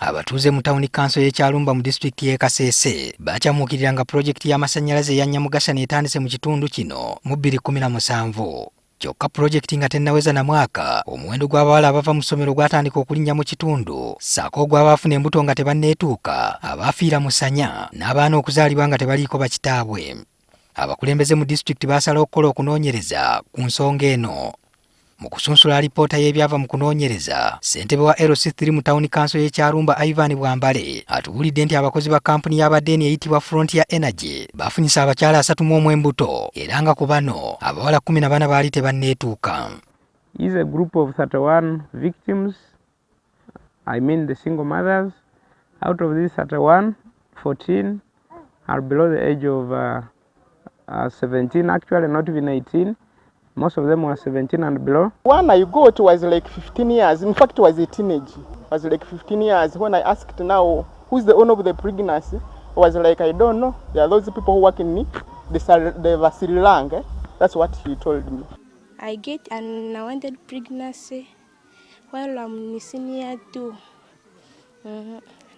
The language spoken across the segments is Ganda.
Abatuuze mu tawuni kanso y'e Kyarumba mu disitulikiti y'e Kasese bakyamuukirira nga pulojekiti y'amasannyalaze eya Nyamugasani etandise mu kitundu kino mu 2017. Kyokka pulojekiti nga tennaweza na mwaka, omuwendo gw'abawala abava mu ssomero gwatandika okulinnya mu kitundu, ssaako ogw'abaafuna embuto nga tebanneetuuka, abaafiira mu ssanya, n'abaana okuzaalibwa nga tebaliiko bakitaabwe. Abakulembeze mu disitulikiti baasalawo okukola okunoonyereza ku nsonga eno. Mu kusunsula alipoota y'ebyava mu kunoonyereza, ssentebe wa erese 3 mu tawuni kanso y'e Kyarumba Bw'ambale atubuulidde nti abakozi ba kampuni y'abadeeni eyitibwa Frontier Energy bafunyisa abakyala 31 embuto era nga ku bano abawala 14 baali tebanneetuuka. Is a group of 31 victims, I mean the single mothers. Out of these 31, 14 are below the age of 17, actually not even 18. Most of them were 17 and below. One I got was like 15 years. In fact, it was a teenage. It was like 15 years. When I asked now, who's the owner of the pregnancy? I was like, I don't know. There are those people who work in the Sri Lanka. That's what he told me. I get an unwanted pregnancy while I'm in senior 2.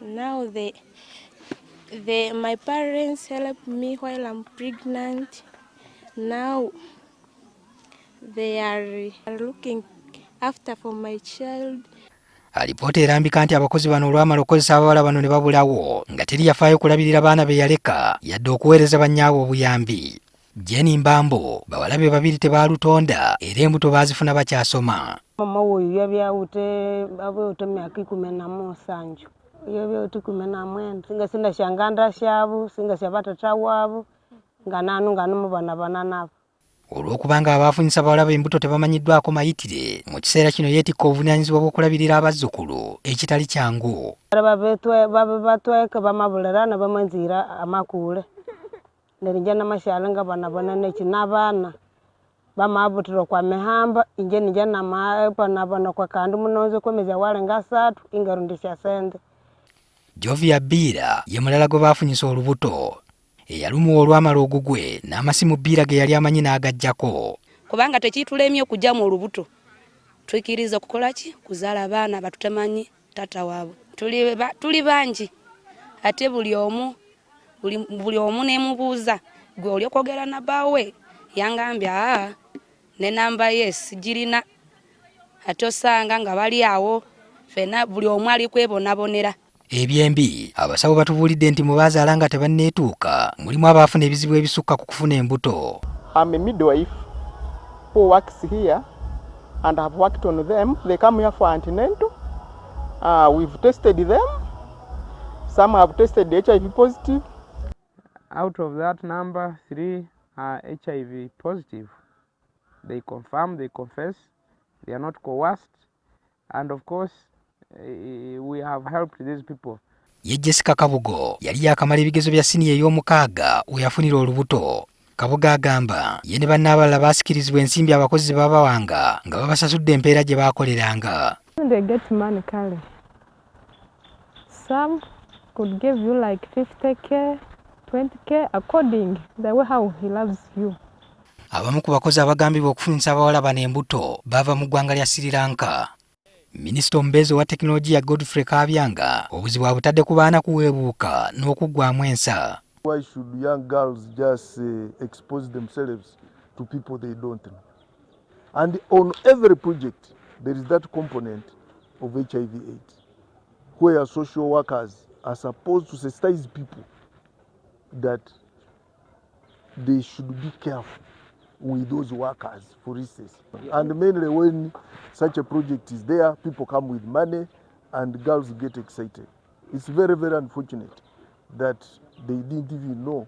Now my parents help me while I'm pregnant. Now they are looking after for my child. Alipoota erambika nti abakozi bano olw'amala okukozesa abawala bano ne babulawo nga teri yafaayo kulabirira baana be yaleka yadde okuweereza bannyaabwe obuyambi. Jenny Mbambo bawala be babiri tebaalutonda era embuto baazifuna bakyasoma. Mama oyo yabyawute abyawute myaka 17 yabyawute 14 singa sindashanganda shabu singa shabatata wabo nga nanu nga numu bana nabo. Olw'okubanga abaafunyisa abawala b'embuto tebamanyiddwako mayitire, mu kiseera kino yeetikka obuvunaanyizibwa bw'okulabirira abazzukulu ekitali kyangu. Batweke bamabulira ne bamanzira amakule nerijja namashyala nga banabona neki n'abaana bamabutiro kwa mihamba inje nija nabana kwa kandi munonze kwemeza wale nga 3 ingarundisha sente. Jovia Bira ye mulala gwe baafunyisa olubuto. Eyalumuwa olw'amala ogugwe n'amasimu Bira ge yali amanyi n'agajjako. Kubanga tekitulemye okujja mu olubuto. Twikiriza okukola ki? Kuzaala abaana batutemanyi tata waabwe. Tuli bangi. Ate buli omu nemubuuza gwe oli okwogera na baawe yangambye ne namba yes girina. Ate osanga nga bali awo fena buli omu ali kwebonabonera. Ebyembi abasawo batubuulidde nti mu bazaala nga tebanneetuuka mulimu abaafuna ebizibu ebisukka ku kufuna embuto. I'm a midwife who works here and I've worked on them. They come here for antenatal. We've tested them. Some have tested HIV positive. Out of that number, 3 are HIV positive. They confirm, they confess, they are not coerced, and of course we have helped these people. Ye Jessica Kabugo yali yakamala ebigezo bya siniya ey'omukaaga we yafunira olubuto. Kabugo agamba ye ne bannaabalala baasikirizibwa ensimbi abakozi babawanga nga babasasudde empeera gye baakoleranga. They get money kale. Some could give you like 50k, 20k according the way how he loves you. Abamu ku bakozi abagambibwa okufunyisa abawala bano embuto bava mu ggwanga lya Sri Lanka. Minisita omubeezi wa tekinologiya Godfrey Kabyanga obuzibu abutadde ku baana kuweebuuka n'okuggwaamu ensa. Why should young girls just expose themselves to people they don't know? And on every project there is that component of HIV/AIDS where social workers are supposed to sensitize people that they should be careful with those workers, for instance. And mainly when such a project is there, people come with money and girls get excited. It's very, very unfortunate that they didn't even know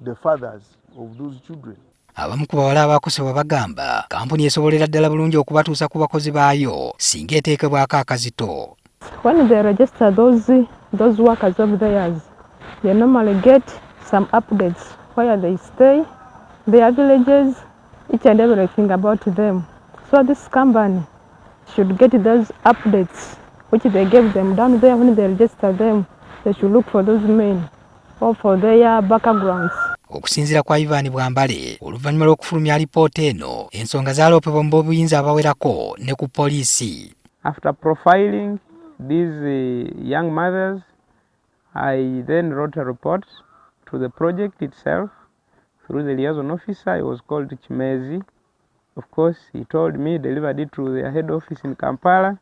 the fathers of those children. Abamu ku bawala abaakosebwa bagamba kampuni esobolera ddala bulungi okubatuusa ku bakozi baayo singa eteekebwako akazito. When they register those workers of theirs, they normally get some updates where they stay, their villages, each and everything about them. So this company should get those updates which they gave them down there when they register them. They should look for those men or for their backgrounds. Okusinziira kwa Bw'ambale oluvannyuma lw'okufulumya alipoota eno ensonga zaaloopebwa mu b'obuyinza abawerako ne ku poliisi. After profiling these young mothers, I then wrote a report to the project itself through the liaison officer. He was called Chimezi. Of course, he told me, delivered it to their head office in Kampala.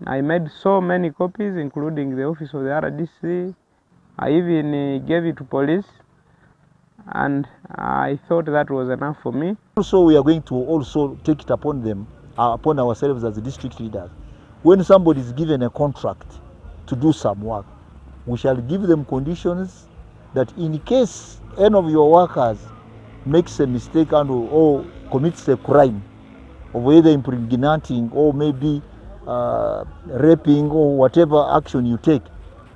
I made so many copies, including the office of the RDC. I even gave it to police, and I thought that was enough for me. Also, we are going to also take it upon them, upon ourselves as the district leaders. When somebody is given a contract to do some work, we shall give them conditions that in case any of your workers makes a mistake and or commits a crime of either impregnating or maybe raping or whatever action you take,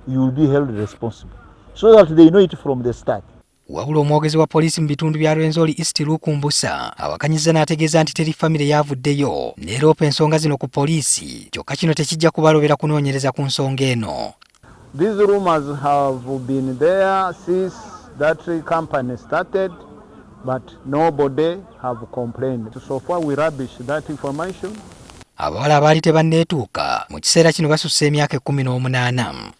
you will be held responsible, so that they know it from the start. Wabula omwogezi wa poliisi mu bitundu bya Rwenzori East Lukumbusa awakanyiza n'ategeeza nti teri famire yavuddeyo n'eroopa ensonga zino ku poliisi, kyokka kino tekijja kubalobera kunoonyereza ku nsonga eno. These rumors have been there since that company started, but nobody have complained. So far we rubbish that information. Abawala abaali tebanneetuuka mu kiseera kino basusse emyaka 18.